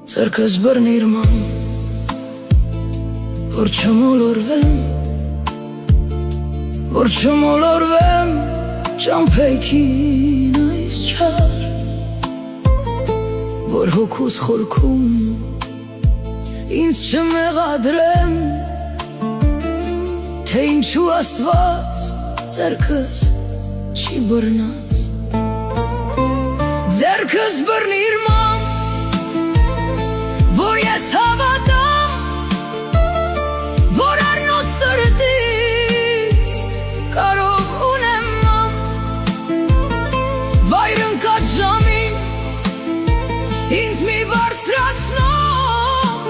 Ձեռքս բռնիր ման, որ չմոլորվեմ, որ չմոլորվեմ ճամփեքին այս չար, որ հոգուս խորքում ինձ չմեղադրեմ, թե ինչու Աստված ձեռքս չի բռնած։ Ձեռքս բռնիր ման, որ ես հավատամ, որ առնոտ սրտիս կարող ունեմ ման, վայր ընկած ժամին ինձ մի բարձրացնող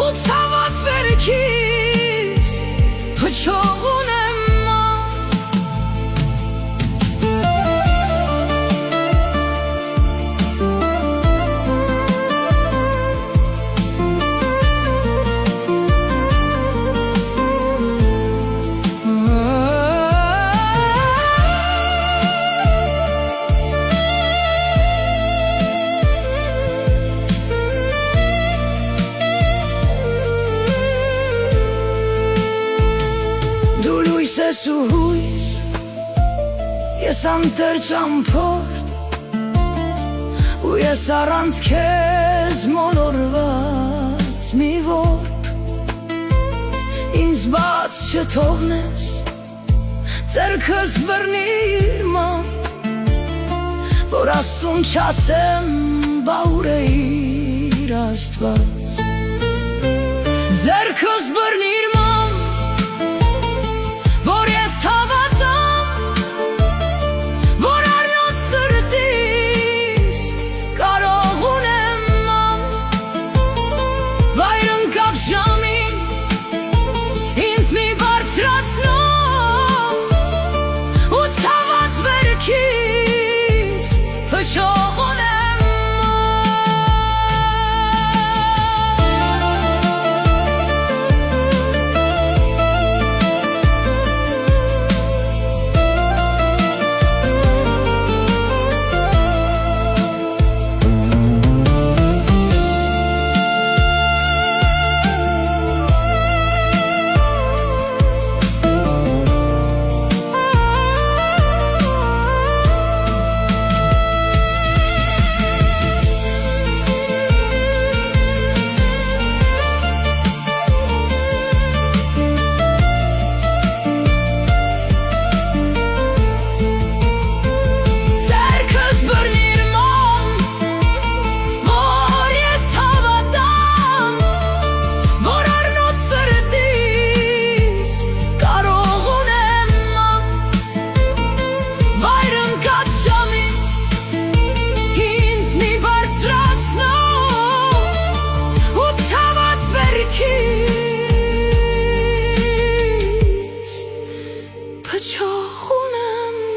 ու ցաված վերքից փչող ունեմ ման։ Դու լույս ես ու հույս, ես անտեր ճամփորդ, ու ես առանց քեզ մոլորված մի որբ, ինձ բաց չթողնես, ձեռքս բռնիր ման, որ Աստծուն չասեմ բա ուր է իր Աստված։ Ձեռքս բռնիր ման, որ ես հավատամ, որ առնոտ սրտիս կարող ունեմ ման, վայր ընկավ ժամին ինձ մի բարձրացնող ու ցաված վերքիս փչող ունեմ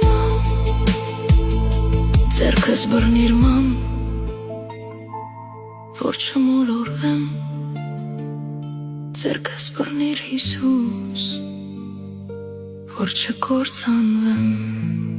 ման։ Ձեռքս բռնիր ման, որ չմոլորվեմ, ձեռքս բռնիր Հիսուս, որ չկործանվեմ։